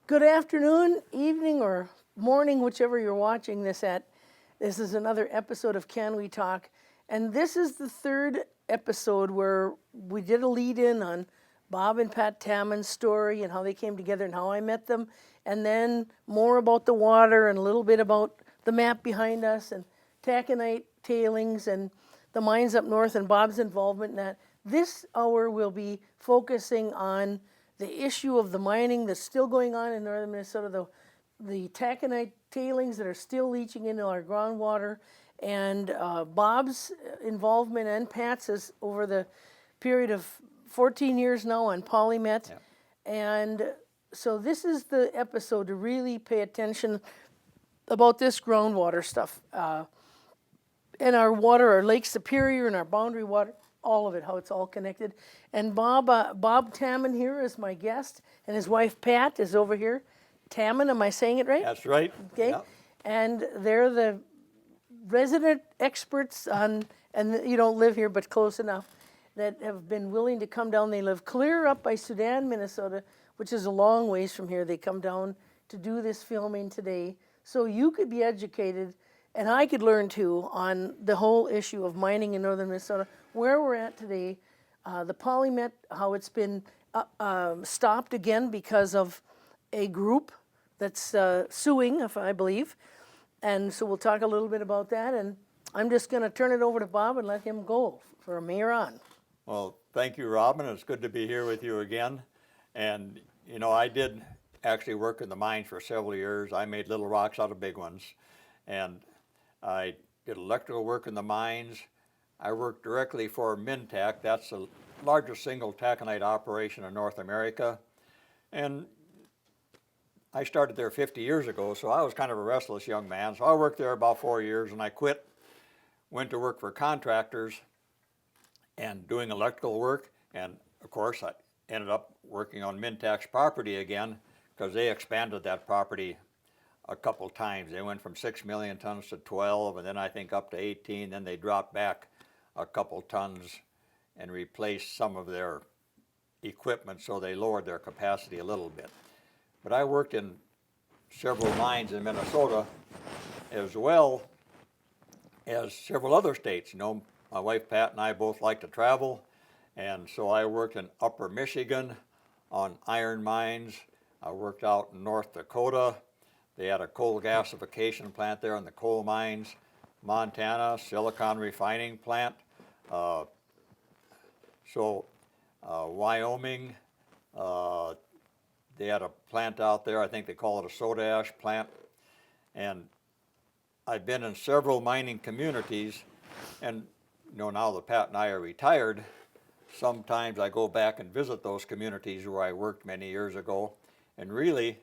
Good afternoon, evening, or morning, whichever you're watching this at. This is another episode of Can We Talk? And this is the third episode where we did a lead-in on Bob and Pat Tammen's story and how they came together and how I met them. And then more about the water and a little bit about the map behind us and taconite tailings and the mines up north and Bob's involvement in that. This hour will be focusing on the issue of the mining that's still going on in northern Minnesota, the taconite tailings that are still leaching into our groundwater, and Bob's involvement and Pat's is over the period of 14 years now on Polymet. Yep. And so this is the episode to really pay attention about this groundwater stuff. And our water, our Lake Superior and our boundary water, all of it, how it's all connected. And Bob Tammen here is my guest, and his wife Pat is over here. Tammen, am I saying it right? That's right. Okay. Yep. And they're the resident experts on, and you don't live here, but close enough, that have been willing to come down. They live clear up by Sudan, Minnesota, which is a long ways from here. They come down to do this filming today. So you could be educated, and I could learn too, on the whole issue of mining in northern Minnesota, where we're at today, the Polymet, how it's been stopped again because of a group that's suing, if I believe. And so we'll talk a little bit about that. And I'm just going to turn it over to Bob and let him go from here on. Well, thank you, Robin. It's good to be here with you again. And, you know, I did actually work in the mines for several years. I made little rocks out of big ones. And I did electrical work in the mines. I worked directly for Mintac. That's the largest single taconite operation in North America. And I started there 50 years ago, so I was kind of a restless young man. So I worked there about 4 years and I quit, went to work for contractors and doing electrical work. And of course, I ended up working on Mintac's property again because they expanded that property a couple times. They went from 6 million tons to 12, and then I think up to 18. Then they dropped back a couple tons and replaced some of their equipment, so they lowered their capacity a little bit. But I worked in several mines in Minnesota as well as several other states. You know, my wife Pat and I both like to travel, and so I worked in Upper Michigan on iron mines. I worked out in North Dakota. They had a coal gasification plant there in the coal mines. Montana, silicon refining plant. Wyoming, they had a plant out there. I think they call it a soda ash plant. And I've been in several mining communities, and you know, now that Pat and I are retired, sometimes I go back and visit those communities where I worked many years ago, and really,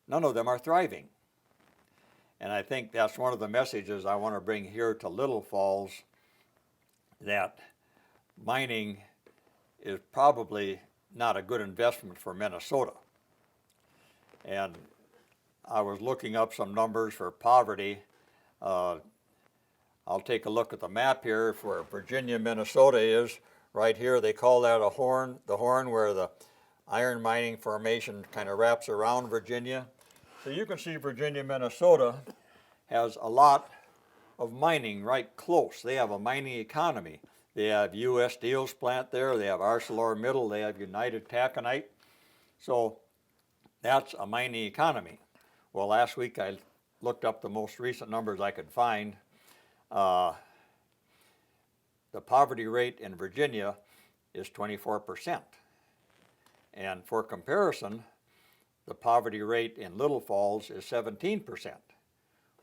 none of them are thriving. And I think that's one of the messages I want to bring here to Little Falls, that mining is probably not a good investment for Minnesota. And I was looking up some numbers for poverty. I'll take a look at the map here for Virginia, Minnesota is. Right here, they call that a horn, the horn where the iron mining formation kind of wraps around Virginia. So you can see Virginia, Minnesota has a lot of mining right close. They have a mining economy. They have U.S. Steel's plant there. They have ArcelorMittal. They have United Taconite. So that's a mining economy. Well, last week I looked up the most recent numbers I could find. The poverty rate in Virginia is 24%. And for comparison, the poverty rate in Little Falls is 17%,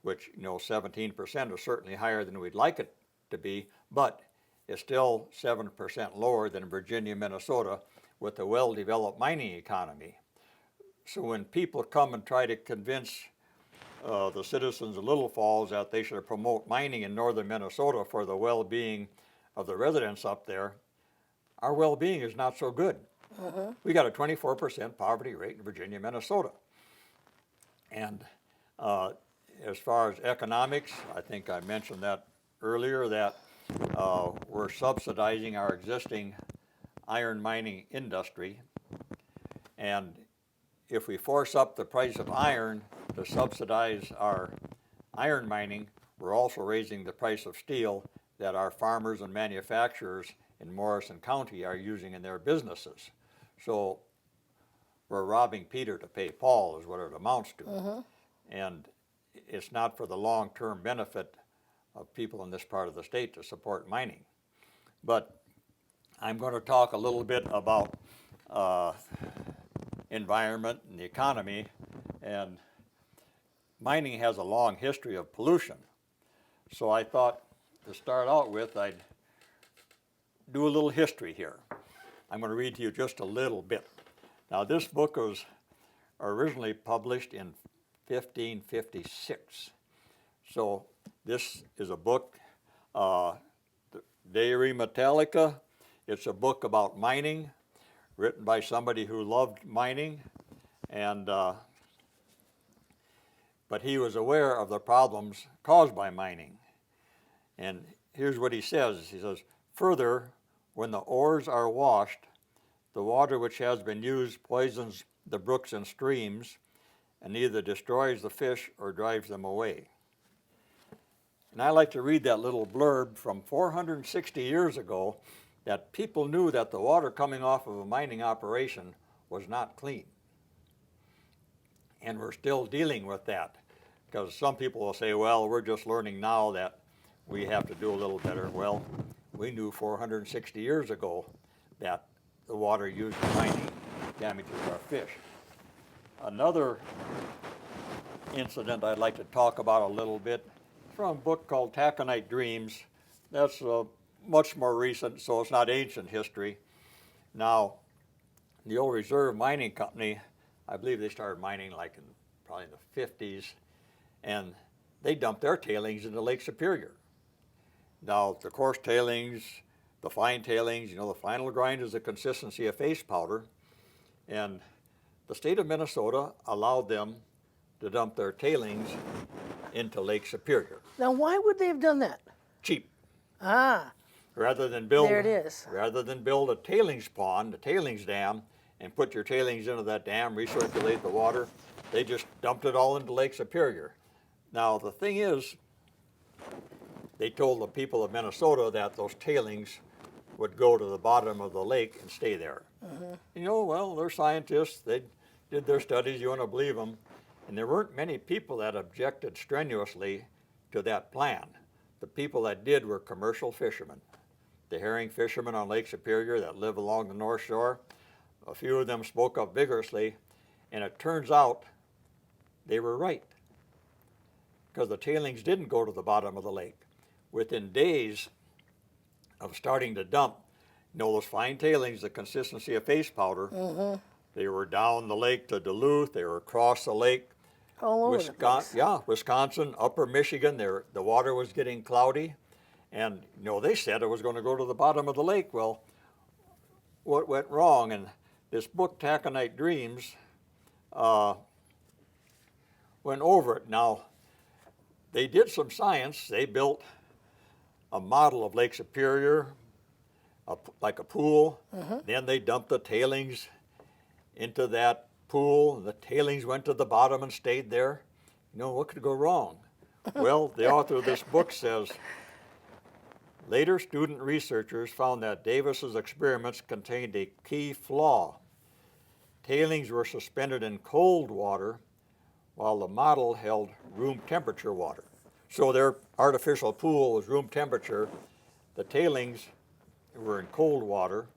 which, you know, 17% is certainly higher than we'd like it to be, but it's still 7% lower than Virginia, Minnesota, with a well-developed mining economy. So when people come and try to convince the citizens of Little Falls that they should promote mining in northern Minnesota for the well-being of the residents up there, our well-being is not so good. We got a 24% poverty rate in Virginia, Minnesota. And as far as economics, I think I mentioned that earlier, that we're subsidizing our existing iron mining industry. And if we force up the price of iron to subsidize our iron mining, we're also raising the price of steel that our farmers and manufacturers in Morrison County are using in their businesses. So we're robbing Peter to pay Paul is what it amounts to. And it's not for the long-term benefit of people in this part of the state to support mining. But I'm going to talk a little bit about environment and the economy, and mining has a long history of pollution. So I thought to start out with, I'd do a little history here. I'm going to read to you just a little bit. Now, this book was originally published in 1556. So this is a book, De Re Metallica. It's a book about mining, written by somebody who loved mining, and but he was aware of the problems caused by mining. And here's what he says. He says, further, when the ores are washed, the water which has been used poisons the brooks and streams and either destroys the fish or drives them away. And I like to read that little blurb from 460 years ago, that people knew that the water coming off of a mining operation was not clean. And we're still dealing with that, because some people will say, well, we're just learning now that we have to do a little better. Well, we knew 460 years ago that the water used in mining damages our fish. Another incident I'd like to talk about a little bit is from a book called Taconite Dreams. That's much more recent, so it's not ancient history. Now, the old Reserve Mining Company, I believe they started mining like in probably in the 50s, and they dumped their tailings into Lake Superior. Now, the coarse tailings, the fine tailings, the final grind is the consistency of face powder, and the state of Minnesota allowed them to dump their tailings into Lake Superior. Now, why would they have done that? Cheap. Ah, Rather than build, there it is. Rather than build a tailings pond, a tailings dam, and put your tailings into that dam, recirculate the water, they just dumped it all into Lake Superior. Now, the thing is, they told the people of Minnesota that those tailings would go to the bottom of the lake and stay there. Well, they're scientists. They did their studies. You want to believe them. And there weren't many people that objected strenuously to that plan. The people that did were commercial fishermen. The herring fishermen on Lake Superior that live along the North Shore, a few of them spoke up vigorously, and it turns out they were right, because the tailings didn't go to the bottom of the lake. Within days of starting to dump, those fine tailings, the consistency of face powder, they were down the lake to Duluth, they were across the lake, all over the place. Wisconsin, upper Michigan, the water was getting cloudy, and they said it was going to go to the bottom of the lake. Well, what went wrong? And this book, Taconite Dreams, went over it. Now, they did some science. They built a model of Lake Superior, like a pool. Then they dumped the tailings into that pool. The tailings went to the bottom and stayed there. What could go wrong? Well, the author of this book says, later student researchers found that Davis's experiments contained a key flaw. Tailings were suspended in cold water while the model held room temperature water. So their artificial pool was room temperature. The tailings were in cold water.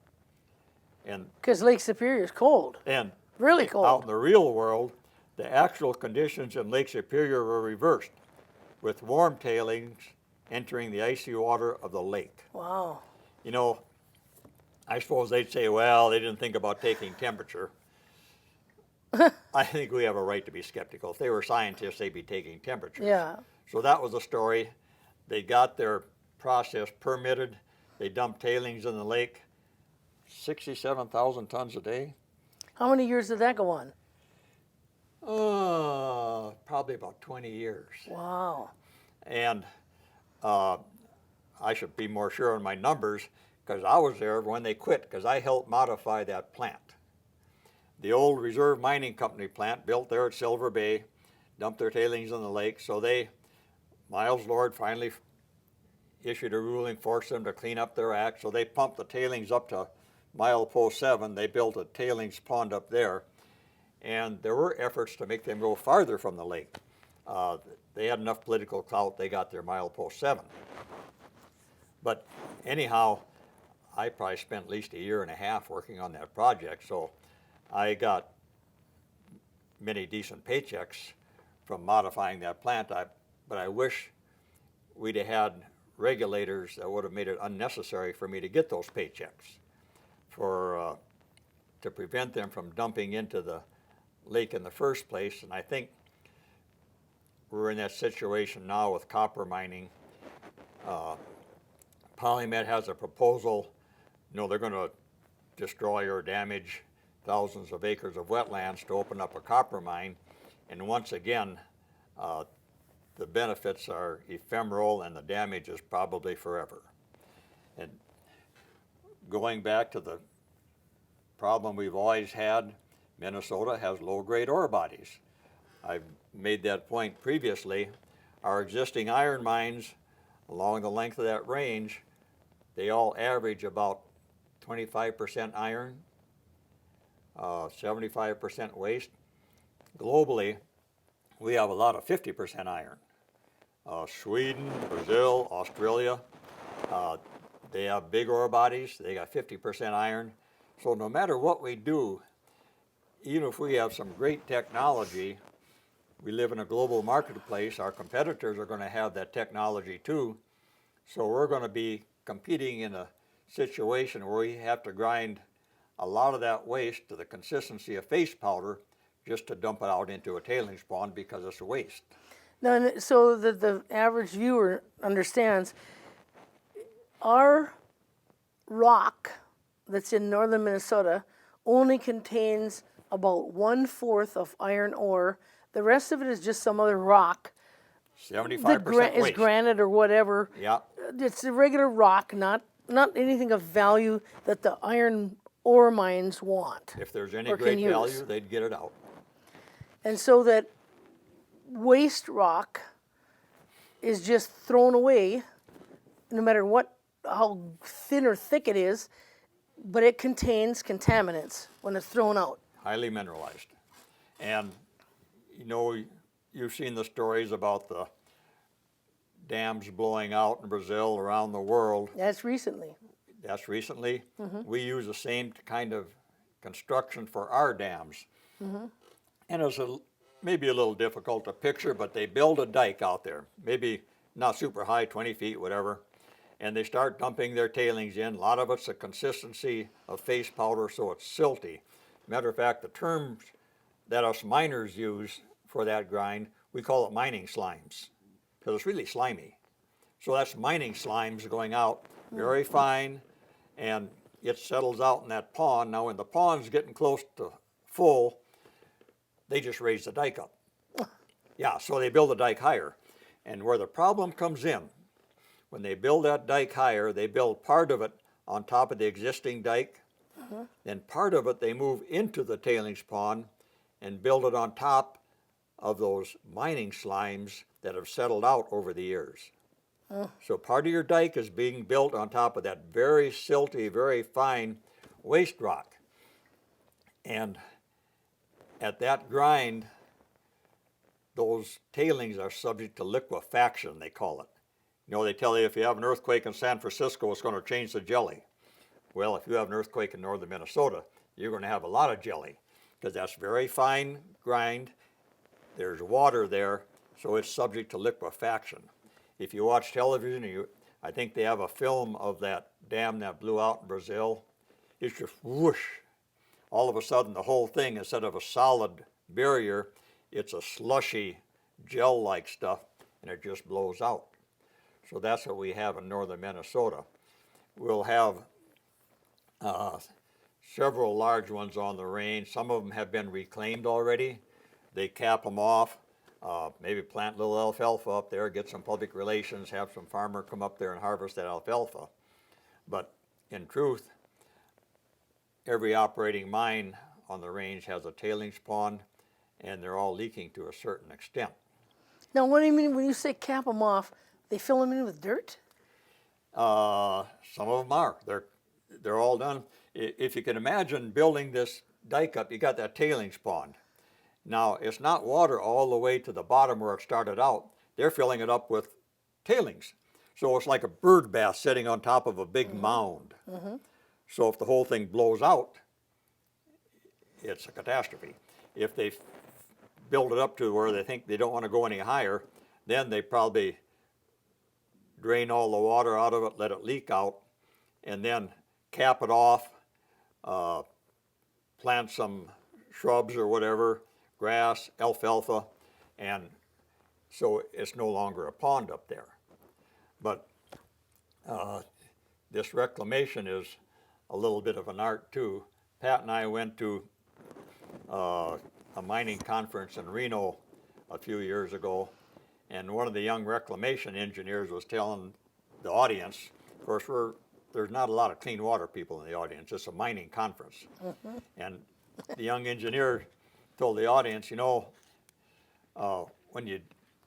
And Because Lake Superior is cold. And really cold. Out in the real world, the actual conditions in Lake Superior were reversed, with warm tailings entering the icy water of the lake. Wow. I suppose they'd say, well, they didn't think about taking temperature. I think we have a right to be skeptical. If they were scientists, they'd be taking temperatures. Yeah. So that was the story. They got their process permitted. They dumped tailings in the lake, 67,000 tons a day. How many years did that go on? Probably about 20 years. Wow. And I should be more sure on my numbers, because I was there when they quit, because I helped modify that plant. the old Reserve Mining Company plant built there at Silver Bay, dumped their tailings in the lake, so Miles Lord finally issued a ruling, forced them to clean up their act, so they pumped the tailings up to milepost 7. They built a tailings pond up there, and there were efforts to make them go farther from the lake. They had enough political clout, they got their milepost 7. But anyhow, I probably spent at least a year and a half working on that project, so I got many decent paychecks from modifying that plant. But I wish we'd have had regulators that would have made it unnecessary for me to get those paychecks, to prevent them from dumping into the lake in the first place. And I think we're in that situation now with copper mining. Polymet has a proposal. They're going to destroy or damage thousands of acres of wetlands to open up a copper mine. And once again, the benefits are ephemeral and the damage is probably forever. And going back to the problem we've always had, Minnesota has low-grade ore bodies. I've made that point previously. Our existing iron mines along the length of that range, they all average about 25% iron, 75% waste. Globally, we have a lot of 50% iron. Sweden, Brazil, Australia, they have big ore bodies, they got 50% iron. So no matter what we do, even if we have some great technology, we live in a global marketplace, our competitors are going to have that technology too. So we're going to be competing in a situation where we have to grind a lot of that waste to the consistency of face powder just to dump it out into a tailings pond because it's a waste. Now, so that the average viewer understands, our rock that's in northern Minnesota only contains about 1/4 of iron ore. The rest of it is just some other rock. 75% Is waste. granite or whatever. Yeah. It's a regular rock, not anything of value that the iron ore mines want. If there's any or can great use. value, they'd get it out. And so that waste rock is just thrown away, no matter how thin or thick it is, but it contains contaminants when it's thrown out. Highly mineralized. And you've seen the stories about the dams blowing out in Brazil, around the world. That's recently. That's recently. We use the same kind of construction for our dams. And it's maybe a little difficult to picture, but they build a dike out there, maybe not super high, 20 feet, whatever, and they start dumping their tailings in. A lot of it's the consistency of face powder, so it's silty. Matter of fact, the terms that us miners use for that grind, we call it mining slimes, because it's really slimy. So that's mining slimes going out, very fine, and it settles out in that pond. Now when the pond's getting close to full, they just raise the dike up. Yeah, so they build the dike higher. And where the problem comes in, when they build that dike higher, they build part of it on top of the existing dike, then part of it they move into the tailings pond and build it on top of those mining slimes that have settled out over the years. So part of your dike is being built on top of that very silty, very fine waste rock. And at that grind, those tailings are subject to liquefaction, they call it. They tell you if you have an earthquake in San Francisco, it's going to change the jelly. Well, if you have an earthquake in northern Minnesota, you're going to have a lot of jelly, because that's very fine grind. There's water there, so it's subject to liquefaction. If you watch television, I think they have a film of that dam that blew out in Brazil. It's just whoosh. All of a sudden, the whole thing, instead of a solid barrier, it's a slushy, gel-like stuff, and it just blows out. So that's what we have in northern Minnesota. We'll have several large ones on the range. Some of them have been reclaimed already. They cap them off, maybe plant little alfalfa up there, get some public relations, have some farmer come up there and harvest that alfalfa. But in truth, every operating mine on the range has a tailings pond, and they're all leaking to a certain extent. Now, what do you mean when you say cap them off? They fill them in with dirt? Some of them are. They're all done. If you can imagine building this dike up, you got that tailings pond. Now, it's not water all the way to the bottom where it started out. They're filling it up with tailings. So it's like a bird bath sitting on top of a big mound. So if the whole thing blows out, it's a catastrophe. If they build it up to where they think they don't want to go any higher, then they probably drain all the water out of it, let it leak out, and then cap it off, plant some shrubs or whatever, grass, alfalfa, and so it's no longer a pond up there. But this reclamation is a little bit of an art too. Pat and I went to a mining conference in Reno a few years ago, and one of the young reclamation engineers was telling the audience, of course there's not a lot of clean water people in the audience, it's a mining conference. And the young engineer told the audience, you know, when you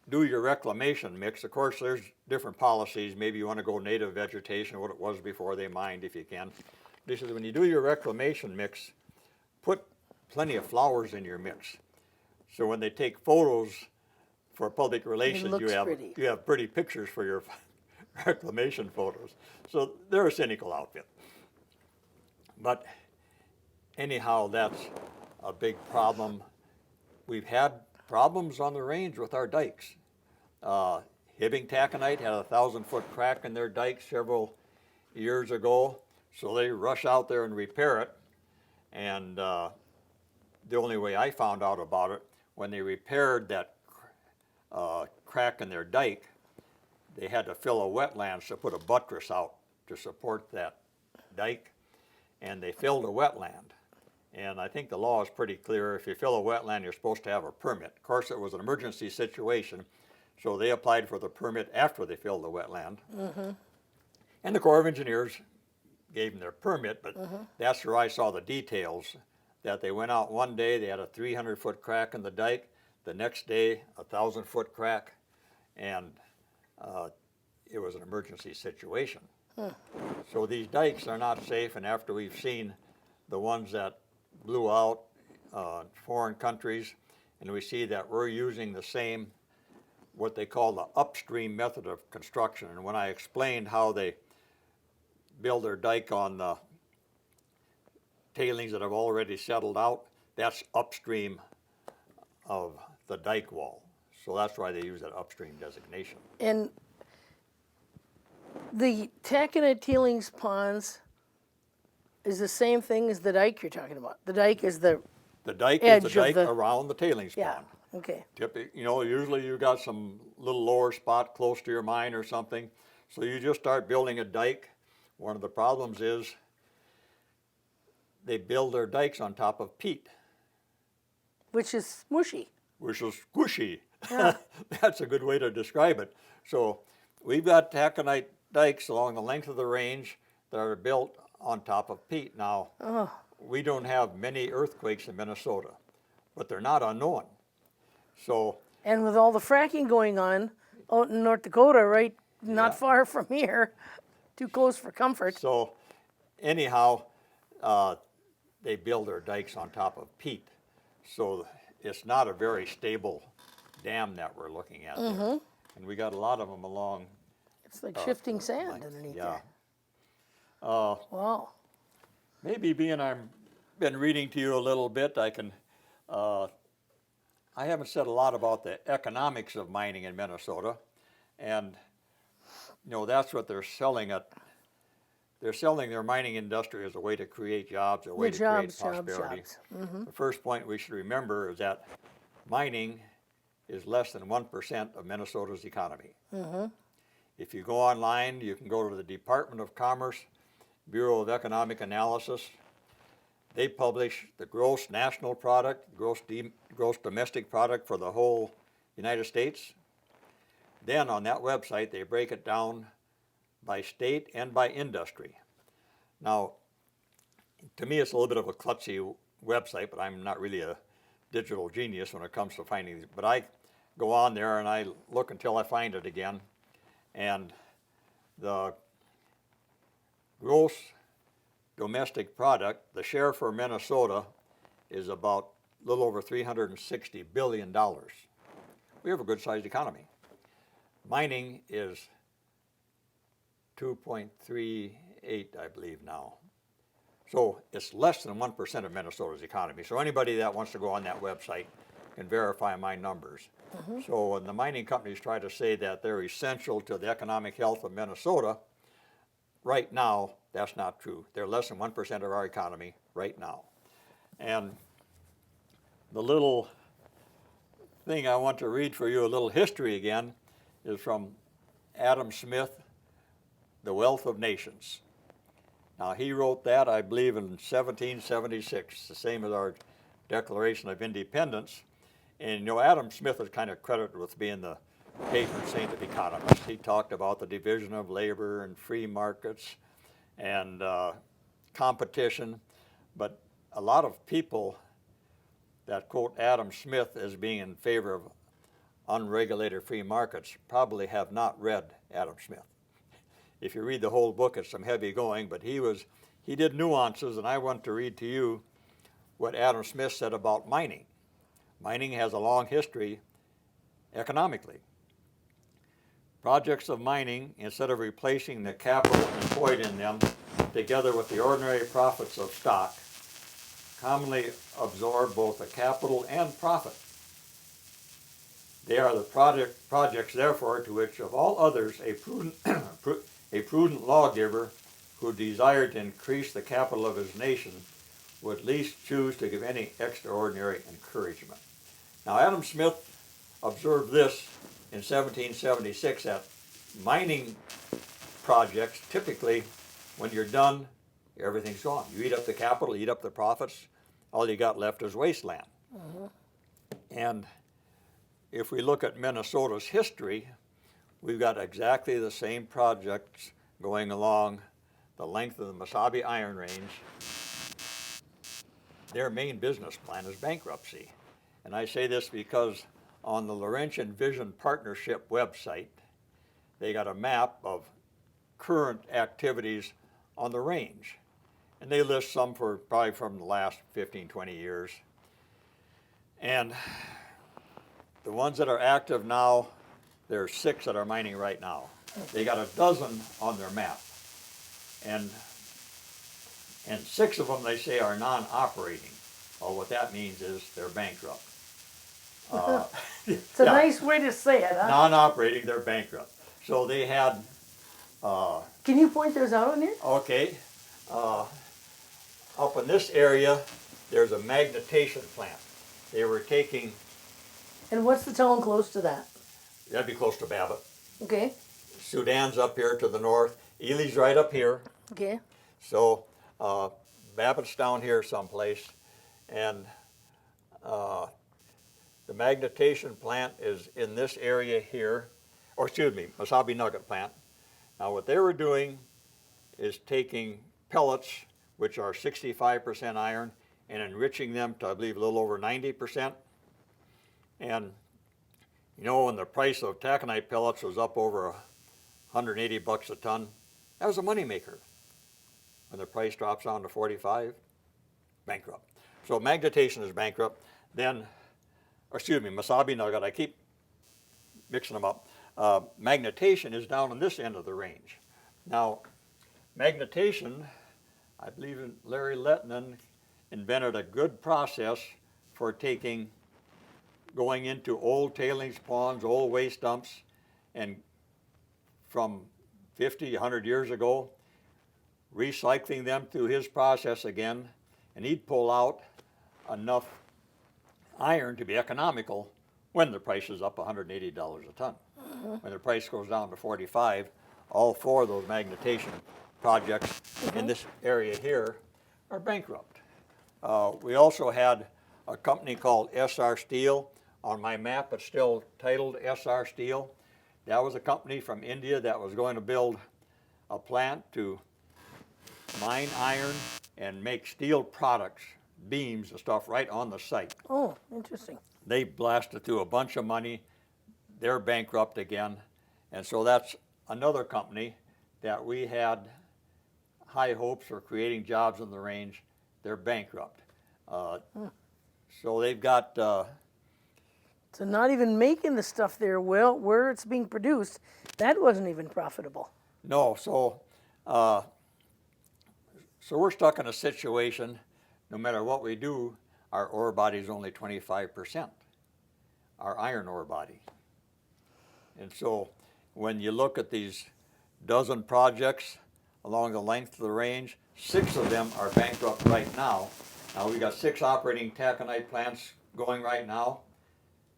do your reclamation mix, of course there's different policies. Maybe you want to go native vegetation, what it was before they mined if you can. But he said when you do your reclamation mix, put plenty of flowers in your mix. So when they take photos for public relations, you have pretty pictures for your reclamation photos. So they're a cynical outfit. But anyhow, that's a big problem. We've had problems on the range with our dikes. Hibbing taconite had a 1,000-foot crack in their dike several years ago, so they rush out there and repair it. And the only way I found out about it, when they repaired that crack in their dike, they had to fill a wetland to put a buttress out to support that dike, and they filled a wetland. And I think the law is pretty clear. If you fill a wetland, you're supposed to have a permit. Of course, it was an emergency situation, so they applied for the permit after they filled the wetland. And the Corps of Engineers gave them their permit, but that's where I saw the details, that they went out one day, they had a 300-foot crack in the dike, the next day, a 1,000-foot crack, and it was an emergency situation. So these dikes are not safe, and after we've seen the ones that blew out in foreign countries, and we see that we're using the same, what they call the upstream method of construction. And when I explained how they build their dike on the tailings that have already settled out, that's upstream of the dike wall. So that's why they use that upstream designation. And the taconite tailings ponds is the same thing as the dike you're talking about. The dike is the dike edge is the dike of the, around the tailings yeah, pond. okay. You know, usually you got some little lower spot close to your mine or something, so you just start building a dike. One of the problems is they build their dikes on top of peat. Which is smushy. Which is squishy. Yeah. That's a good way to describe it. So we've got taconite dikes along the length of the range that are built on top of peat. Now, we don't have many earthquakes in Minnesota, but they're not unknown. So, and with all the fracking going on out in North Dakota, right, not Yeah. far from here, too close for comfort. so anyhow, they build their dikes on top of peat. So it's not a very stable dam that we're looking at there. And we got a lot of them along. It's like shifting sand underneath Yeah. there. Wow. Maybe being I've been reading to you a little bit, I can, I haven't said a lot about the economics of mining in Minnesota. And, you know, that's what they're selling it. They're selling their mining industry as a way to create jobs, a way to create prosperity. The first point we should remember is that mining is less than 1% of Minnesota's economy. If you go online, you can go to the Department of Commerce, Bureau of Economic Analysis. They publish the gross national product, gross domestic product for the whole United States. Then on that website, they break it down by state and by industry. Now, to me, it's a little bit of a klutzy website, but I'm not really a digital genius when it comes to finding these. But I go on there and I look until I find it again. And the gross domestic product, the share for Minnesota is about a little over $360 billion. We have a good sized economy. Mining is 2.38, I believe now. So it's less than 1% of Minnesota's economy. So anybody that wants to go on that website can verify my numbers. So when the mining companies try to say that they're essential to the economic health of Minnesota, right now, that's not true. They're less than 1% of our economy right now. And the little thing I want to read for you, a little history again, is from Adam Smith, The Wealth of Nations. Now, he wrote that, I believe, in 1776, the same as our Declaration of Independence. And, you know, Adam Smith is kind of credited with being the patron saint of economists. He talked about the division of labor and free markets and competition. But a lot of people that quote Adam Smith as being in favor of unregulated free markets probably have not read Adam Smith. If you read the whole book, it's some heavy going, but he did nuances, and I want to read to you what Adam Smith said about mining. Mining has a long history economically. Projects of mining, instead of replacing the capital employed in them, together with the ordinary profits of stock, commonly absorb both the capital and profit. They are the projects, therefore, to which of all others a prudent lawgiver who desired to increase the capital of his nation would least choose to give any extraordinary encouragement. Now, Adam Smith observed this in 1776 that mining projects, typically, when you're done, everything's gone. You eat up the capital, eat up the profits, all you got left is wasteland. And if we look at Minnesota's history, we've got exactly the same projects going along the length of the Mesabi Iron Range. Their main business plan is bankruptcy. And I say this because on the Laurentian Vision Partnership website, they got a map of current activities on the range. And they list some for probably from the last 15, 20 years. And the ones that are active now, there are 6 that are mining right now. They got a dozen on their map. And 6 of them, they say, are non-operating. Well, what that means is they're bankrupt. It's a nice way to say it, huh? Non-operating, they're bankrupt. So they had... Can you point those out in here? Okay. Up in this area, there's a magnetization plant. They were taking... And what's the town close to that? That'd be close to Babbitt. Okay. Sudan's up here to the north. Ely's right up here. Okay. So Babbitt's down here someplace. And the magnetization plant is in this area here. Or excuse me, Mesabi Nugget plant. Now what they were doing is taking pellets, which are 65% iron, and enriching them to, I believe, a little over 90%. And you know, when the price of taconite pellets was up over 180 bucks a ton, that was a moneymaker. When the price drops down to 45, bankrupt. So magnetization is bankrupt. Then, excuse me, Mesabi Nugget, I keep mixing them up. Magnetization is down on this end of the range. Now, magnetization, I believe Larry Lettinen invented a good process for going into old tailings ponds, old waste dumps, and from 50, 100 years ago, recycling them through his process again, and he'd pull out enough iron to be economical when the price is up $180 a ton. When the price goes down to 45, all 4 of those magnetization projects in this area here are bankrupt. We also had a company called SR Steel. On my map, it's still titled SR Steel. That was a company from India that was going to build a plant to mine iron and make steel products beams and stuff right on the site. Oh, interesting. They blasted through a bunch of money. They're bankrupt again. And so that's another company that we had high hopes for creating jobs in the range. They're bankrupt. So they've got, So not even making the stuff there, well, where it's being produced, that wasn't even profitable. no, so we're stuck in a situation, no matter what we do, our ore body is only 25%, our iron ore body. And so when you look at these dozen projects along the length of the range, 6 of them are bankrupt right now. Now we got 6 operating taconite plants going right now.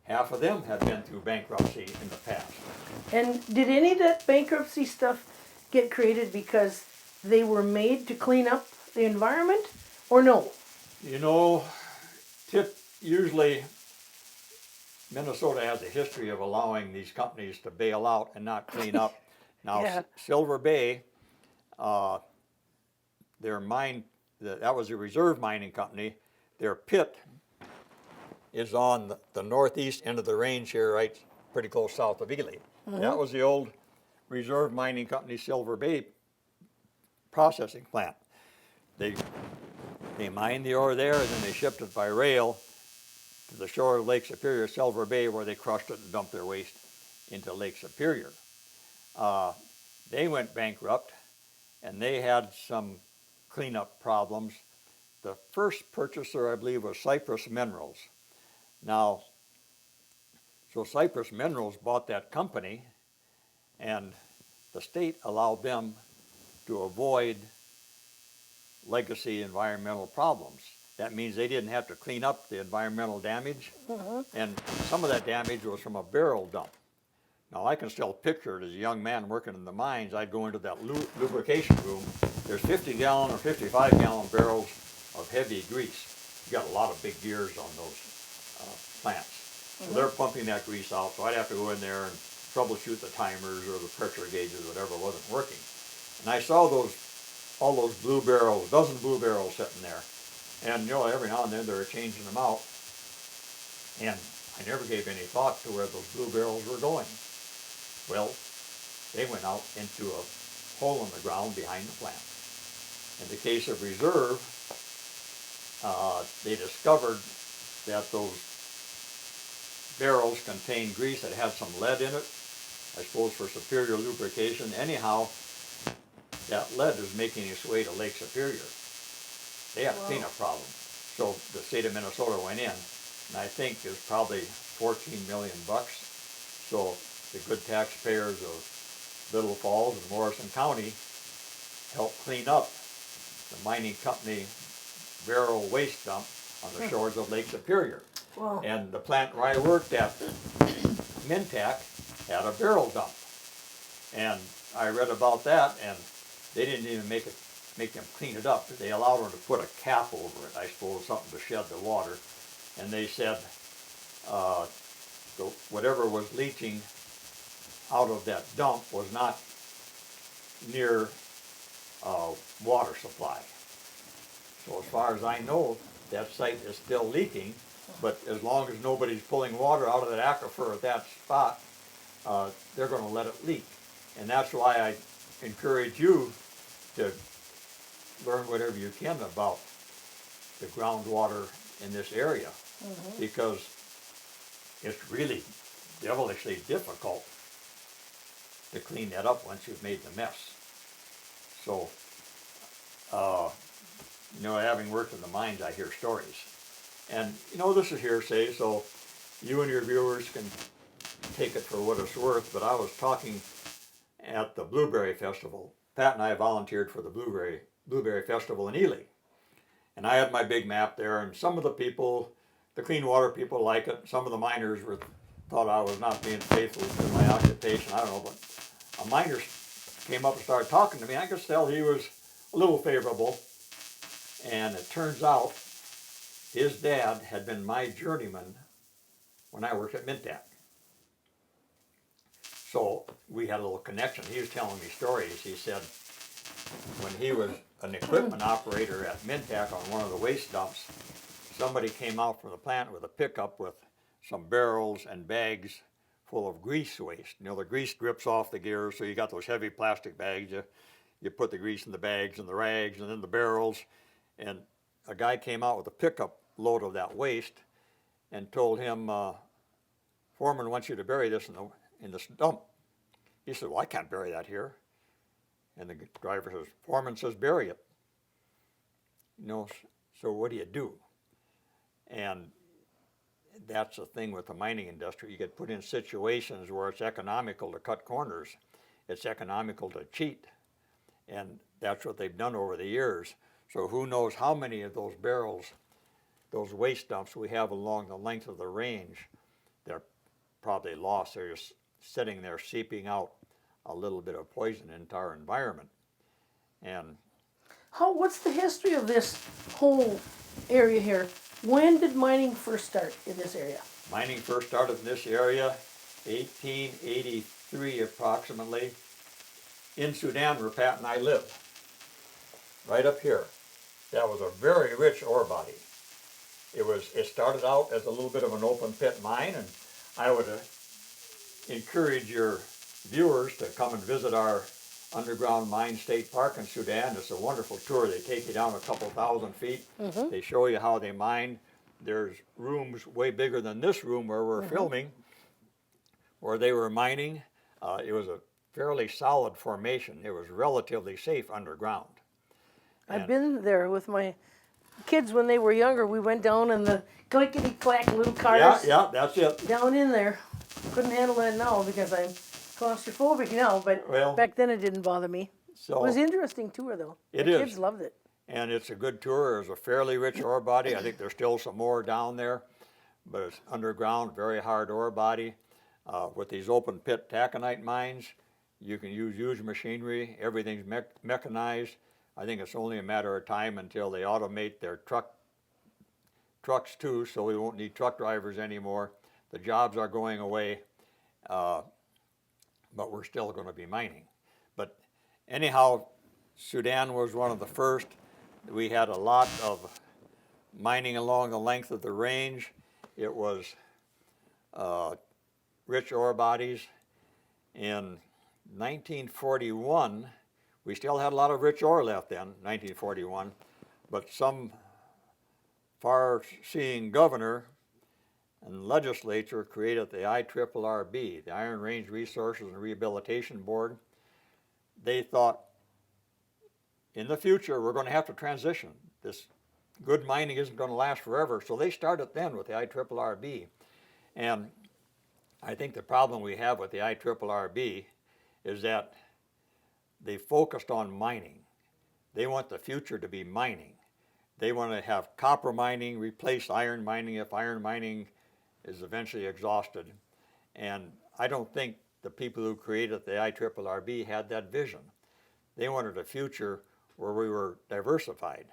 Half of them have been through bankruptcy in the past. And did any of that bankruptcy stuff get created because they were made to clean up the environment, or no? You know, usually Minnesota has a history of allowing these companies to bail out and not clean up. Now, Yeah. Silver Bay, their mine, that was a reserve mining company. Their pit is on the northeast end of the range here, right pretty close south of Ely. That was the old reserve mining company, Silver Bay processing plant. They mined the ore there, and then they shipped it by rail to the shore of Lake Superior, Silver Bay, where they crushed it and dumped their waste into Lake Superior. They went bankrupt, and they had some cleanup problems. The first purchaser, I believe, was Cypress Minerals. Now, so Cypress Minerals bought that company, and the state allowed them to avoid legacy environmental problems. That means they didn't have to clean up the environmental damage, and some of that damage was from a barrel dump. Now I can still picture it as a young man working in the mines. I'd go into that lubrication room. There's 50-gallon or 55-gallon barrels of heavy grease. You got a lot of big gears on those plants. So they're pumping that grease out, so I'd have to go in there and troubleshoot the timers or the pressure gauges, whatever wasn't working. And I saw all those blue barrels, dozen blue barrels sitting there. And you know, every now and then they were changing them out. And I never gave any thought to where those blue barrels were going. Well, they went out into a hole in the ground behind the plant. In the case of reserve, they discovered that those barrels contained grease that had some lead in it, I suppose for superior lubrication. Anyhow, that lead is making its way to Lake Superior. They have a cleanup problem. So the state of Minnesota went in, and I think it's probably $14 million. So the good taxpayers of Little Falls and Morrison County helped clean up the mining company barrel waste dump on the shores of Lake Superior. Wow. And the plant where I worked at, Mintac, had a barrel dump. And I read about that, and they didn't even make them clean it up. They allowed them to put a cap over it, I suppose, something to shed the water. And they said whatever was leaching out of that dump was not near water supply. So as far as I know, that site is still leaking, but as long as nobody's pulling water out of that aquifer at that spot, they're going to let it leak. And that's why I encourage you to learn whatever you can about the groundwater in this area, because it's really devilishly difficult to clean that up once you've made the mess. So, you know, having worked in the mines, I hear stories. And, you know, this is hearsay, so you and your viewers can take it for what it's worth, but I was talking at the Blueberry Festival. Pat and I volunteered for the Blueberry Festival in Ely. And I had my big map there, and some of the people, the clean water people, like it. Some of the miners thought I was not being faithful to my occupation. I don't know, but a miner came up and started talking to me. I could tell he was a little favorable. And it turns out his dad had been my journeyman when I worked at Mintac. So we had a little connection. He was telling me stories. He said, when he was an equipment operator at Mintac on one of the waste dumps, somebody came out from the plant with a pickup with some barrels and bags full of grease waste. You know, the grease drips off the gears, so you got those heavy plastic bags. You put the grease in the bags and the rags and then the barrels. And a guy came out with a pickup load of that waste and told him, foreman wants you to bury this in this dump. He said, well, I can't bury that here. And the driver says, foreman says, bury it. You know, so what do you do? And that's the thing with the mining industry. You get put in situations where it's economical to cut corners. It's economical to cheat. And that's what they've done over the years. So who knows how many of those barrels, those waste dumps we have along the length of the range, they're probably lost. They're just sitting there seeping out a little bit of poison into our environment. And What's the history of this whole area here? When did mining first start in this area? mining first started in this area, 1883 approximately, in Sudan where Pat and I live, right up here. That was a very rich ore body. It started out as a little bit of an open pit mine, and I would encourage your viewers to come and visit our underground mine state park in Sudan. It's a wonderful tour. They take you down a couple thousand feet. They show you how they mine. There's rooms way bigger than this room where we're filming, where they were mining. It was a fairly solid formation. It was relatively safe underground. I've been there with my kids when they were younger. We went down in the clickety-clack little cars. Yeah, that's it. Down in there. Couldn't handle that now because I'm claustrophobic now, but Well, back then it didn't bother me. So It was an interesting tour though. It The is. kids loved it. And it's a good tour. There's a fairly rich ore body. I think there's still some more down there, but it's underground, very hard ore body. With these open pit taconite mines, you can use huge machinery. Everything's mechanized. I think it's only a matter of time until they automate their trucks too, so we won't need truck drivers anymore. The jobs are going away, but we're still going to be mining. But anyhow, Sudan was one of the first. We had a lot of mining along the length of the range. It was rich ore bodies. In 1941, we still had a lot of rich ore left then, 1941, but some far-seeing governor and legislature created the IRRB, the Iron Range Resources and Rehabilitation Board. They thought, in the future, we're going to have to transition. This good mining isn't going to last forever, so they started then with the IRRB. And I think the problem we have with the IRRB is that they focused on mining. They want the future to be mining. They want to have copper mining replace iron mining if iron mining is eventually exhausted. And I don't think the people who created the IRRB had that vision. They wanted a future where we were diversified.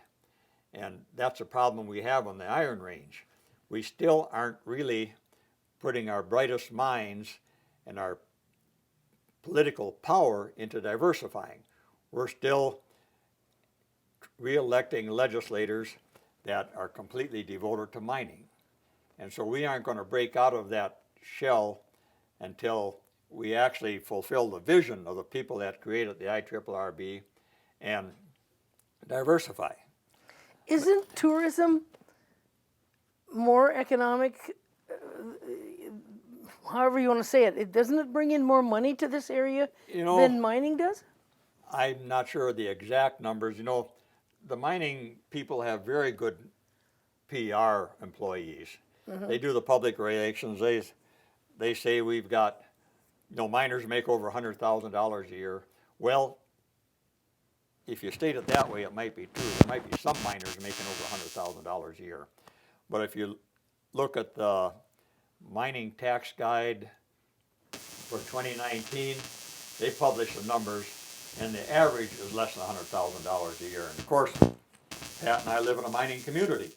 And that's a problem we have on the Iron Range. We still aren't really putting our brightest minds and our political power into diversifying. We're still re-electing legislators that are completely devoted to mining. And so we aren't going to break out of that shell until we actually fulfill the vision of the people that created the IRRB and diversify. Isn't tourism more economic, however you want to say it? Doesn't it bring in more money to this area than mining does? I'm not sure of the exact numbers. The mining people have very good PR employees. They do the public relations. They say we've got, miners make over $100,000 a year. Well, if you state it that way, it might be true. There might be some miners making over $100,000 a year. But if you look at the mining tax guide for 2019, they publish the numbers, and the average is less than $100,000 a year. And of course, Pat and I live in a mining community.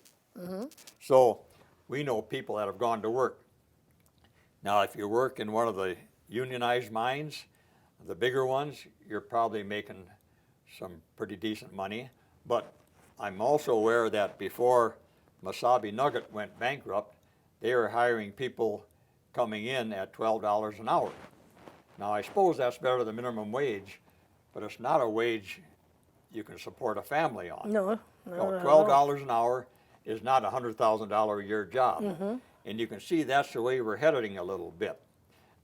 So we know people that have gone to work. Now, if you work in one of the unionized mines, the bigger ones, you're probably making some pretty decent money. But I'm also aware that before Mesabi Nugget went bankrupt, they were hiring people coming in at $12 an hour. Now, I suppose that's better than minimum wage, but it's not a wage you can support a family on. No, No, no, $12 an hour is not a $100,000 a year job. Mm-hmm. And you can see that's the way we're heading a little bit.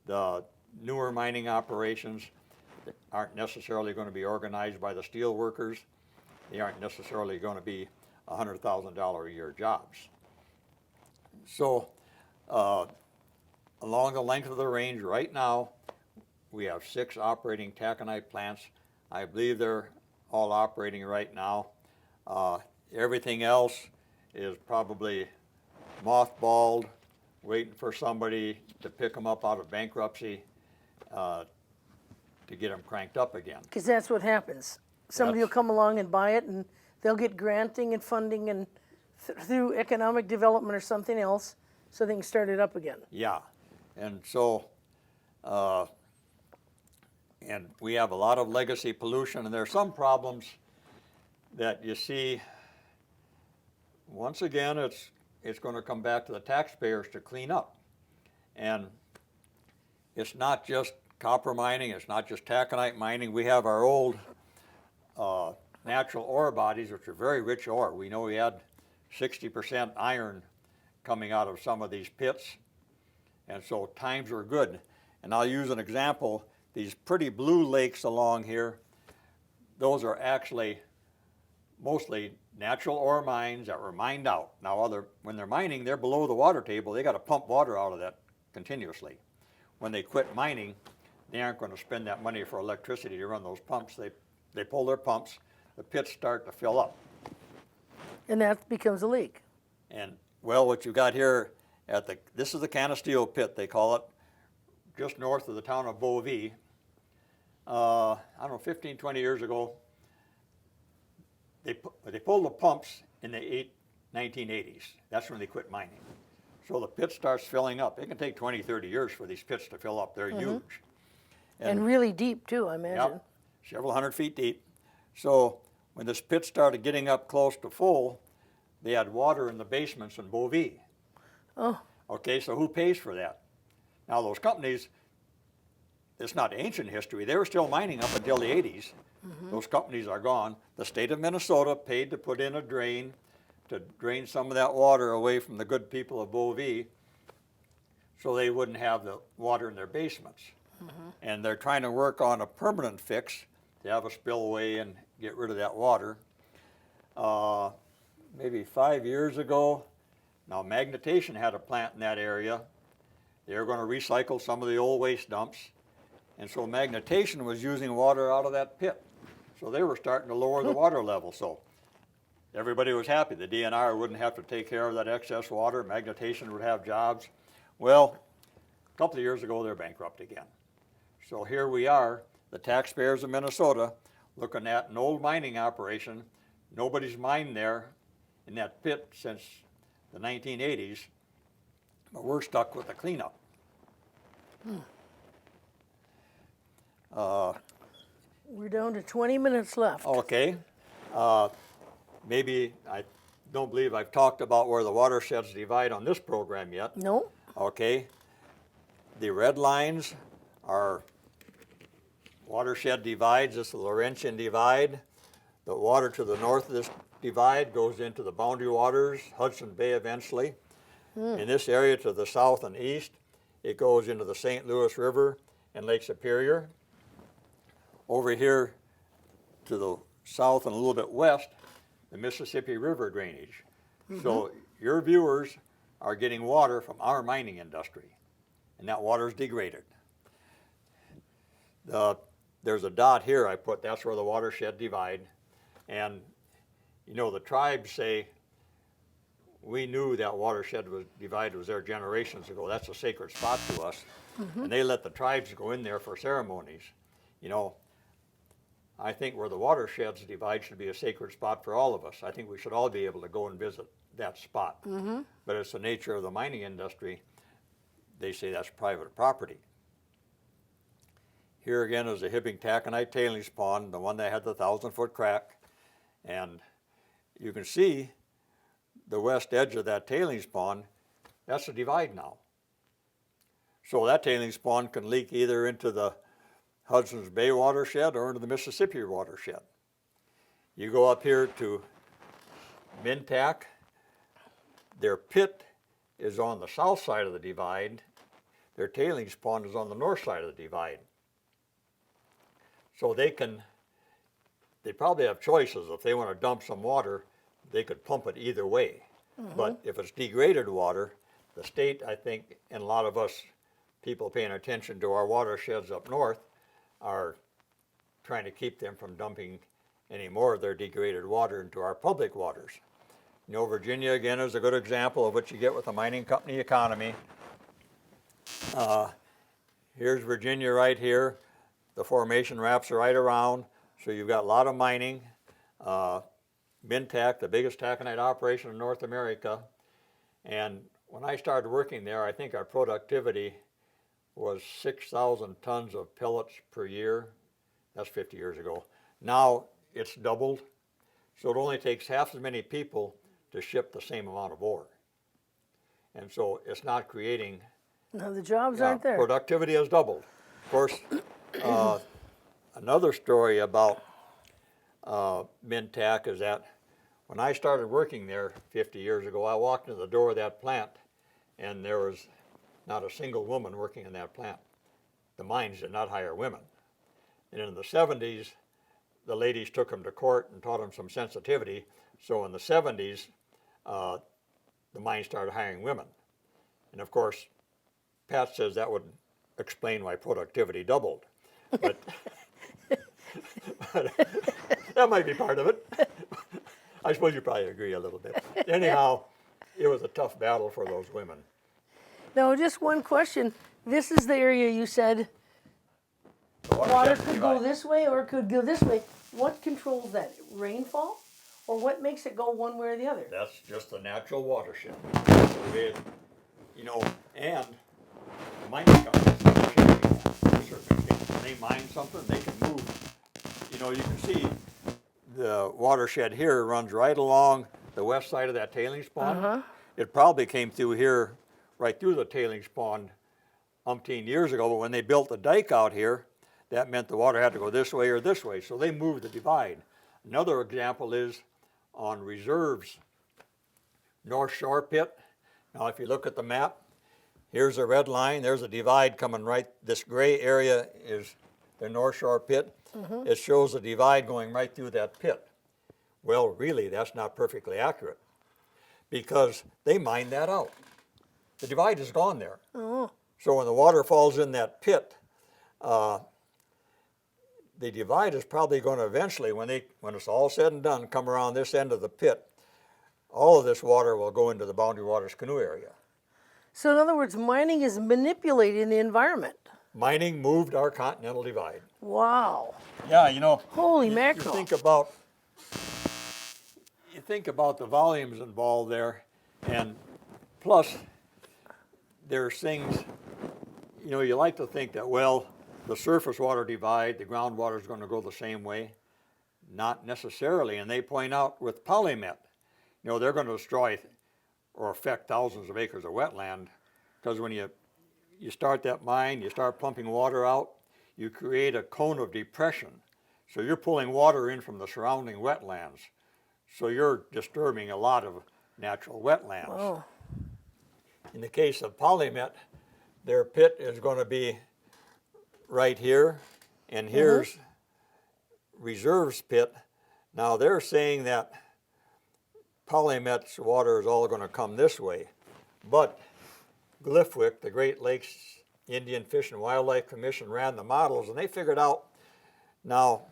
The newer mining operations aren't necessarily going to be organized by the steel workers. They aren't necessarily going to be $100,000 a year jobs. So along the length of the range right now, we have 6 operating taconite plants. I believe they're all operating right now. Everything else is probably mothballed, waiting for somebody to pick them up out of bankruptcy to get them cranked up again. because that's what happens. Somebody will come along and buy it, and they'll get granting and funding and through economic development or something else, so they can start it up again. Yeah, and so, and we have a lot of legacy pollution, and there are some problems that you see. Once again, it's going to come back to the taxpayers to clean up. And it's not just copper mining, it's not just taconite mining. We have our old natural ore bodies, which are very rich ore. We know we had 60% iron coming out of some of these pits, and so times are good. And I'll use an example. These pretty blue lakes along here, those are actually mostly natural ore mines that were mined out. Now, when they're mining, they're below the water table. They got to pump water out of that continuously. When they quit mining, they aren't going to spend that money for electricity to run those pumps. They pull their pumps, the pits start to fill up. And that becomes a leak. And, well, what you got here this is the Canasteel pit, they call it, just north of the town of Beauvais. I don't know, 15, 20 years ago, they pulled the pumps in the 1980s. That's when they quit mining. So the pit starts filling up. It can take 20, 30 years for these pits to fill up. They're huge. And really deep, too, I imagine. Yep, several hundred feet deep. So when this pit started getting up close to full, they had water in the basements in Beauvais. Oh, Okay, so who pays for that? Now those companies, it's not ancient history. They were still mining up until the 80s. Those companies are gone. The state of Minnesota paid to put in a drain to drain some of that water away from the good people of Beauvais so they wouldn't have the water in their basements. And they're trying to work on a permanent fix to have a spillway and get rid of that water. Maybe 5 years ago, now Magnetation had a plant in that area. They were going to recycle some of the old waste dumps. And so Magnetation was using water out of that pit. So they were starting to lower the water level. So everybody was happy. The DNR wouldn't have to take care of that excess water. Magnetation would have jobs. Well, a couple of years ago, they're bankrupt again. So here we are, the taxpayers of Minnesota, looking at an old mining operation. Nobody's mined there in that pit since the 1980s, but we're stuck with the cleanup. we're down to 20 minutes left. Okay. Maybe I don't believe I've talked about where the watersheds divide on this program yet. No? Okay. The red lines are watershed divides. This is the Laurentian divide. The water to the north of this divide goes into the boundary waters, Hudson Bay eventually. In this area to the south and east, it goes into the St. Louis River and Lake Superior. Over here to the south and a little bit west, the Mississippi River drainage. So your viewers are getting water from our mining industry, and that water is degraded. There's a dot here I put, that's where the watershed divide. And you know, the tribes say, we knew that watershed was divided was there generations ago. That's a sacred spot to us. And they let the tribes go in there for ceremonies. You know, I think where the watersheds divide should be a sacred spot for all of us. I think we should all be able to go and visit that spot. But it's the nature of the mining industry. They say that's private property. here again is a Hibbing taconite tailings pond, the one that had the 1,000-foot crack. And you can see the west edge of that tailings pond, that's a divide now. So that tailings pond can leak either into the Hudson's Bay watershed or into the Mississippi watershed. You go up here to Mintac, their pit is on the south side of the divide, their tailings pond is on the north side of the divide. So they probably have choices. If they want to dump some water, they could pump it either way. But if it's degraded water, the state, I think, and a lot of us people paying attention to our watersheds up north are trying to keep them from dumping any more of their degraded water into our public waters. You know, Virginia, again, is a good example of what you get with a mining company economy. Here's Virginia right here. The formation wraps right around, so you've got a lot of mining. Mintac, the biggest taconite operation in North America. And when I started working there, I think our productivity was 6,000 tons of pellets per year. That's 50 years ago. Now it's doubled, so it only takes half as many people to ship the same amount of ore. And so it's not creating... No, the jobs aren't there. Productivity has doubled. Of course, another story about Mintac is that when I started working there 50 years ago, I walked into the door of that plant and there was not a single woman working in that plant. The mines did not hire women. And in the 70s, the ladies took them to court and taught them some sensitivity. So in the 70s, the mines started hiring women. And of course, Pat says that would explain why productivity doubled. But, but that might be part of it. I suppose you probably agree a little bit. Anyhow, it was a tough battle for those women. Now, just one question. This is the area you said water could go this way or it could go this way. What controls that? Rainfall? Or what makes it go one way or the other? That's just the natural watershed. You know, and the mining companies are changing that to a certain extent. When they mine something, they can move. You know, you can see the watershed here runs right along the west side of that tailings pond. It probably came through here, right through the tailings pond umpteen years ago, but when they built the dike out here, that meant the water had to go this way or this way, so they moved the divide. Another example is on reserves, North Shore Pit. Now if you look at the map, here's a red line, there's a divide coming right, this gray area is the North Shore Pit. It shows a divide going right through that pit. Well, really, that's not perfectly accurate because they mined that out. The divide is gone there. So when the water falls in that pit, the divide is probably going to eventually, when it's all said and done, come around this end of the pit. All of this water will go into the Boundary Waters canoe area. So in other words, mining is manipulating the environment. Mining moved our continental divide. Wow. Yeah, you know. Holy mackerel. You think about the volumes involved there, and plus there's things, you know, you like to think that, well, the surface water divide, the groundwater is going to go the same way. Not necessarily, and they point out with polymet, you know, they're going to destroy or affect thousands of acres of wetland, because when you start that mine, you start pumping water out, you create a cone of depression. So you're pulling water in from the surrounding wetlands. So you're disturbing a lot of natural wetlands. Oh. In the case of polymet, their pit is going to be right here, and here's reserves pit. Now they're saying that polymet's water is all going to come this way, but Gliffwick, the Great Lakes Indian Fish and Wildlife Commission, ran the models, and they figured out, now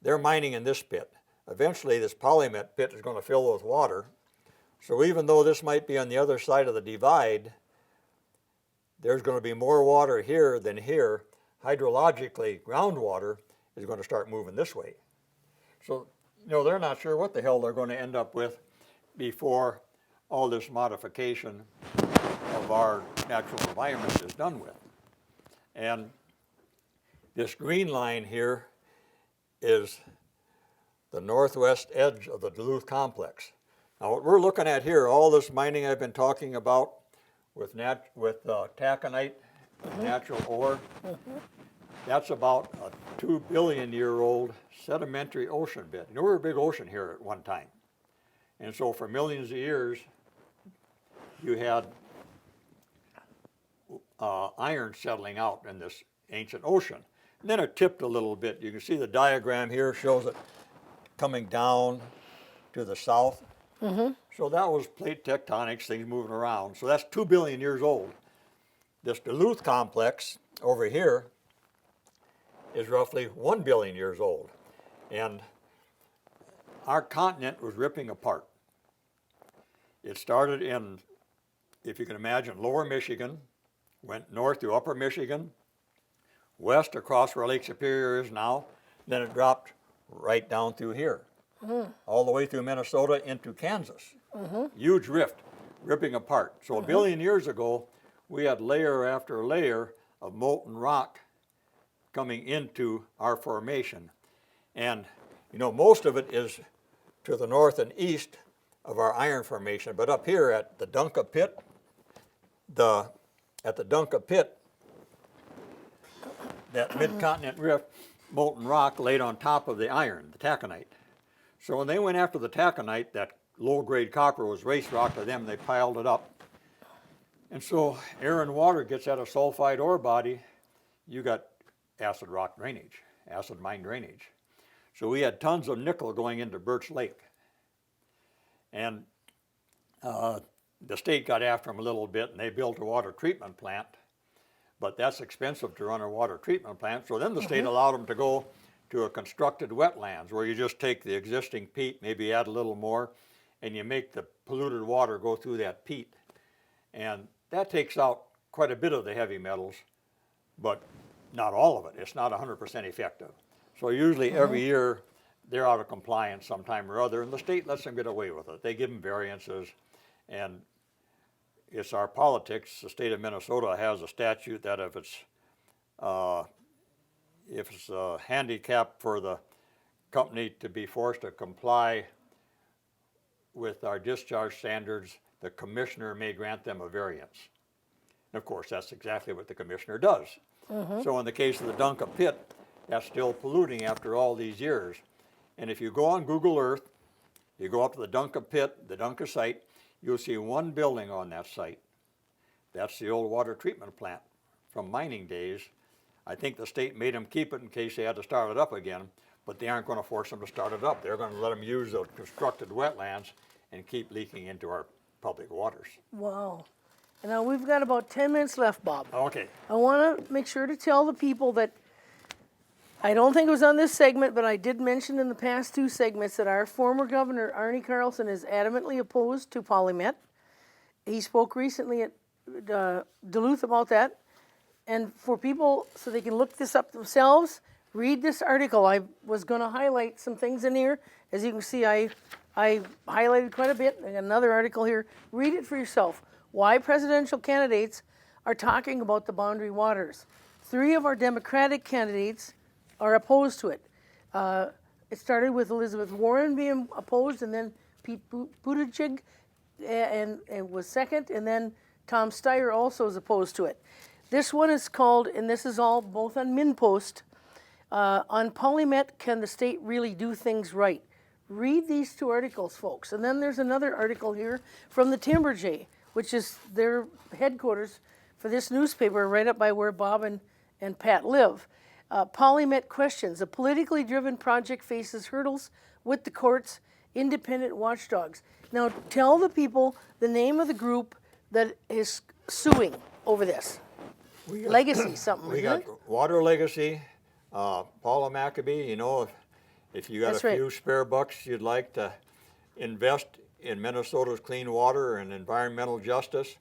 they're mining in this pit. Eventually this polymet pit is going to fill with water. So even though this might be on the other side of the divide, there's going to be more water here than here. Hydrologically, groundwater is going to start moving this way. So, you know, they're not sure what the hell they're going to end up with before all this modification of our natural environment is done with. And This green line here is the northwest edge of the Duluth complex. Now what we're looking at here, all this mining I've been talking about with taconite, natural ore, that's about a 2 billion year old sedimentary ocean bed. You know, we were a big ocean here at one time. And so for millions of years, you had iron settling out in this ancient ocean. And then it tipped a little bit. You can see the diagram here shows it coming down to the south. So that was plate tectonics, things moving around. So that's 2 billion years old. This Duluth complex over here is roughly 1 billion years old. And our continent was ripping apart. It started in, if you can imagine, lower Michigan, went north to upper Michigan, west across where Lake Superior is now, then it dropped right down through here, all the way through Minnesota into Kansas. Huge rift, ripping apart. So a billion years ago, we had layer after layer of molten rock coming into our formation. And you know, most of it is to the north and east of our iron formation, but up here at the Dunka pit, that mid-continent rift, molten rock laid on top of the iron, the taconite. So when they went after the taconite, that low-grade copper was race rock to them, they piled it up. And so air and water gets at a sulfide ore body, you got acid rock drainage, acid mine drainage. So we had tons of nickel going into Birch Lake. And the state got after them a little bit and they built a water treatment plant, but that's expensive to run a water treatment plant. So then the state allowed them to go to a constructed wetlands where you just take the existing peat, maybe add a little more, and you make the polluted water go through that peat. And that takes out quite a bit of the heavy metals, but not all of it. It's not 100% effective. So usually every year they're out of compliance sometime or other, and the state lets them get away with it. They give them variances, and it's our politics. The state of Minnesota has a statute that if it's a handicap for the company to be forced to comply with our discharge standards, the commissioner may grant them a variance. And of course, that's exactly what the commissioner does. So in the case of the Dunka pit, that's still polluting after all these years. And if you go on Google Earth, you go up to the Dunka pit, the Dunka site, you'll see one building on that site. That's the old water treatment plant from mining days. I think the state made them keep it in case they had to start it up again, but they aren't going to force them to start it up. They're going to let them use the constructed wetlands and keep leaking into our public waters. Wow. And now we've got about 10 minutes left, Bob. Okay. I want to make sure to tell the people that I don't think it was on this segment, but I did mention in the past two segments that our former governor, Arne Carlson, is adamantly opposed to PolyMet. He spoke recently at Duluth about that. And for people, so they can look this up themselves, read this article. I was going to highlight some things in here. As you can see, I highlighted quite a bit. I got another article here. Read it for yourself. Why presidential candidates are talking about the boundary waters. 3 of our Democratic candidates are opposed to it. It started with Elizabeth Warren being opposed, and then Pete Buttigieg and was second, and then Tom Steyer also is opposed to it. This one is called, and this is all both on MinnPost, on PolyMet, Can the State Really Do Things Right? Read these 2 articles, folks. And then there's another article here from the Timber Jay, which is their headquarters for this newspaper right up by where Bob and Pat live. PolyMet questions. A politically driven project faces hurdles with the courts, independent watchdogs. Now tell the people the name of the group that is suing over this. Legacy something, We isn't got it? Water Legacy, Paula Maccabee. You know, if you got That's a right. few spare bucks you'd like to invest in Minnesota's clean water and environmental justice,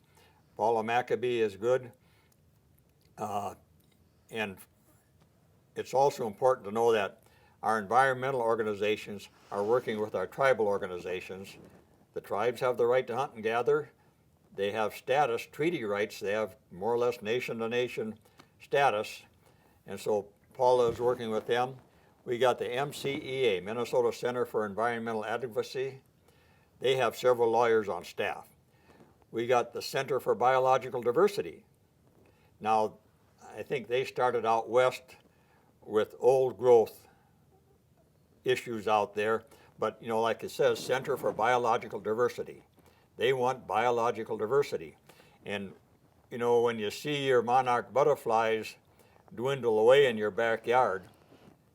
Paula Maccabee is good. And it's also important to know that our environmental organizations are working with our tribal organizations. The tribes have the right to hunt and gather. They have status, treaty rights. They have more or less nation-to-nation status. And so Paula is working with them. We got the MCEA, Minnesota Center for Environmental Advocacy. They have several lawyers on staff. We got the Center for Biological Diversity. Now, I think they started out west with old growth issues out there, but you know, like it says, Center for Biological Diversity. They want biological diversity. And you know, when you see your monarch butterflies dwindle away in your backyard,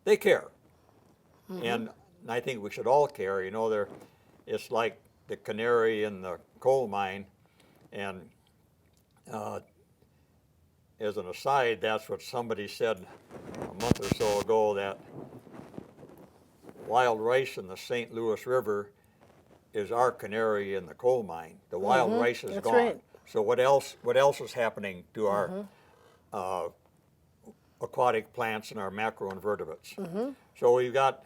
they care. And I think we should all care. You know, it's like the canary in the coal mine. And as an aside, that's what somebody said a month or so ago, that wild rice in the St. Louis River is our canary in the coal mine. The wild rice is That's gone. right. So what else is happening to our aquatic plants and our macroinvertebrates? So we got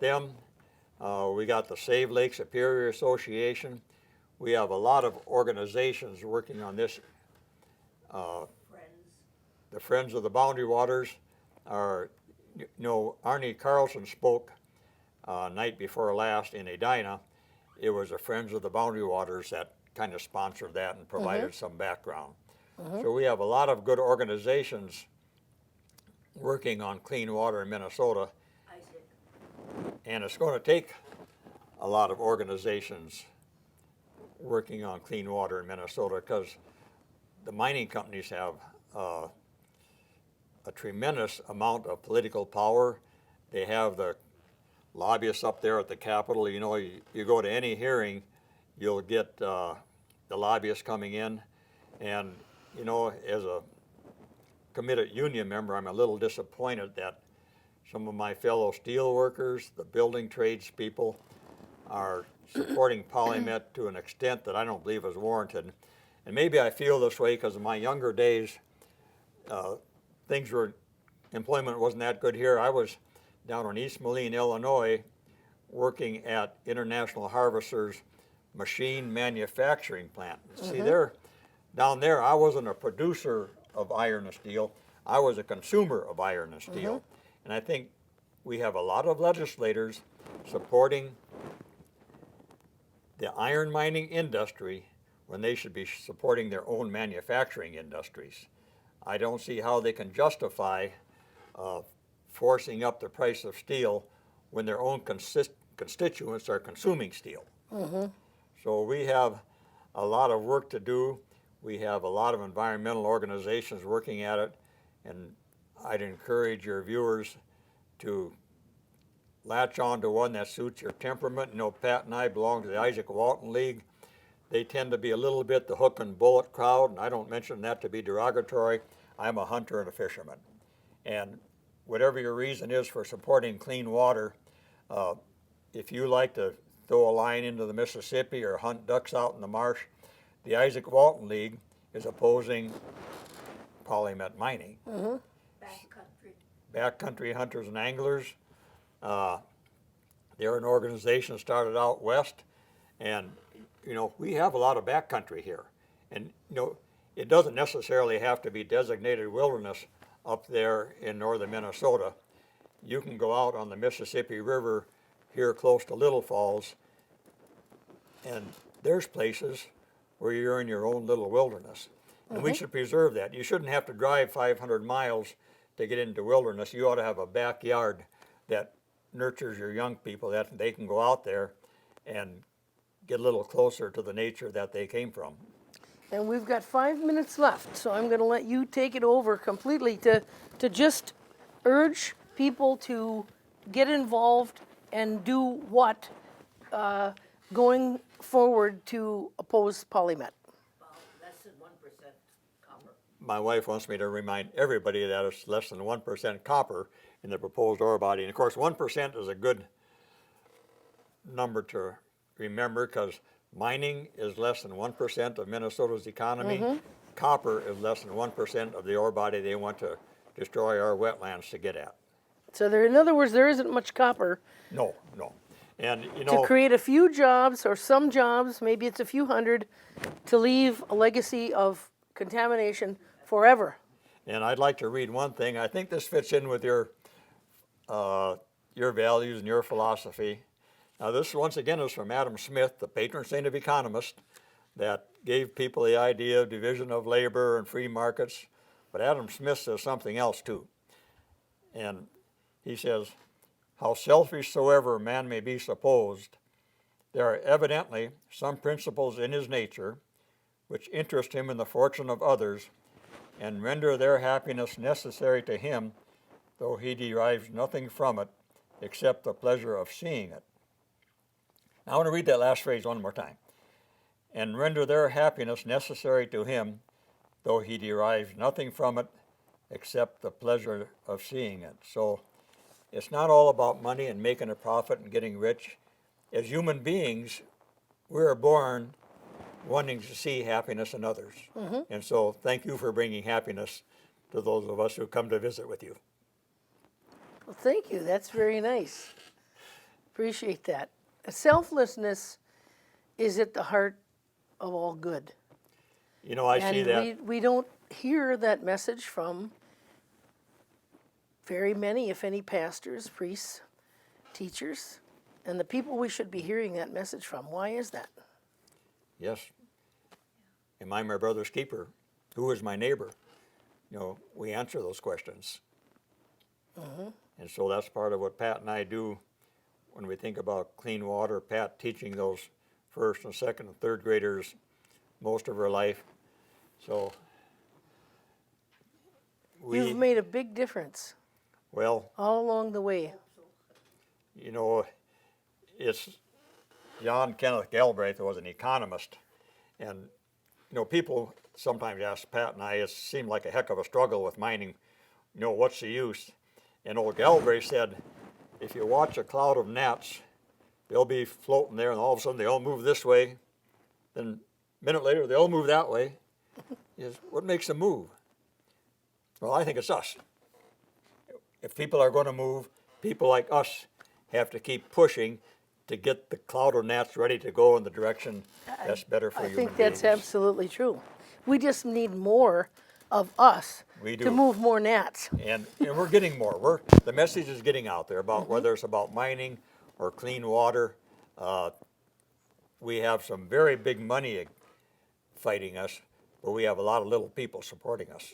them. We got the Save Lake Superior Association. We have a lot of organizations working on this. The Friends of the Boundary Waters are, you know, Arnie Carlson spoke night before last in Edina. It was the Friends of the Boundary Waters that kind of sponsored that and provided some background. So we have a lot of good organizations working on clean water in Minnesota. And it's going to take a lot of organizations working on clean water in Minnesota, because the mining companies have a tremendous amount of political power. They have the lobbyists up there at the Capitol. You know, you go to any hearing, you'll get the lobbyists coming in. And, you know, as a committed union member, I'm a little disappointed that some of my fellow steel workers, the building trades people, are supporting PolyMet to an extent that I don't believe is warranted. And maybe I feel this way because in my younger days, employment wasn't that good here. I was down in East Moline, Illinois, working at International Harvester's machine manufacturing plant. See, down there, I wasn't a producer of iron and steel. I was a consumer of iron and steel. And I think we have a lot of legislators supporting the iron mining industry when they should be supporting their own manufacturing industries. I don't see how they can justify forcing up the price of steel when their own constituents are consuming steel. So we have a lot of work to do. We have a lot of environmental organizations working at it, and I'd encourage your viewers to latch on to one that suits your temperament. You know, Pat and I belong to the Isaac Walton League. They tend to be a little bit the hook and bullet crowd, and I don't mention that to be derogatory. I'm a hunter and a fisherman. And whatever your reason is for supporting clean water, if you like to throw a line into the Mississippi or hunt ducks out in the marsh, the Isaac Walton League is opposing PolyMet mining. Backcountry hunters and anglers. They're an organization that started out west, and you know, we have a lot of backcountry here, and you know, it doesn't necessarily have to be designated wilderness up there in northern Minnesota. You can go out on the Mississippi River here close to Little Falls, and there's places where you're in your own little wilderness, and we should preserve that. You shouldn't have to drive 500 miles to get into wilderness. You ought to have a backyard that nurtures your young people, that they can go out there and get a little closer to the nature that they came from. And we've got 5 minutes left, so I'm going to let you take it over completely to just urge people to get involved and do what going forward to oppose PolyMet. Less than 1% copper. My wife wants me to remind everybody that it's less than 1% copper in the proposed ore body. And of course, 1% is a good number to remember, because mining is less than 1% of Minnesota's economy. Copper is less than 1% of the ore body they want to destroy our wetlands to get at. So there, in other words, there isn't much copper No. And you to know, create a few jobs or some jobs, maybe it's a few hundred, to leave a legacy of contamination forever. And I'd like to read one thing. I think this fits in with your values and your philosophy. Now, this once again is from Adam Smith, the patron saint of economists, that gave people the idea of division of labor and free markets. But Adam Smith says something else too. And he says, how selfish soever man may be supposed, there are evidently some principles in his nature which interest him in the fortune of others and render their happiness necessary to him, though he derives nothing from it except the pleasure of seeing it. Now, I want to read that last phrase one more time. And render their happiness necessary to him, though he derives nothing from it except the pleasure of seeing it. So it's not all about money and making a profit and getting rich. As human beings, we're born wanting to see happiness in others. And so thank you for bringing happiness to those of us who come to visit with you. Well, thank you. That's very nice. Appreciate that. Selflessness is at the heart of all good. You know, I see that. And we don't hear that message from very many, if any, pastors, priests, teachers, and the people we should be hearing that message from. Why is that? Yes. Am I my brother's keeper? Who is my neighbor? You know, we answer those questions. And so that's part of what Pat and I do when we think about clean water. Pat teaching those first and second and third graders most of her life. So You've made a big difference well, all along the way. you know, it's John Kenneth Galbraith was an economist, and you know, people sometimes ask Pat and I, it seemed like a heck of a struggle with mining. You know, what's the use? And old Galbraith said, if you watch a cloud of gnats, they'll be floating there, and all of a sudden they all move this way. Then a minute later, they all move that way. Is what makes them move? Well, I think it's us. If people are going to move, people like us have to keep pushing to get the cloud of gnats ready to go in the direction that's better for I human think that's beings. absolutely true. We just need more of us We to do. move more gnats. And we're getting more. The message is getting out there about whether it's about mining or clean water. We have some very big money fighting us, but we have a lot of little people supporting us.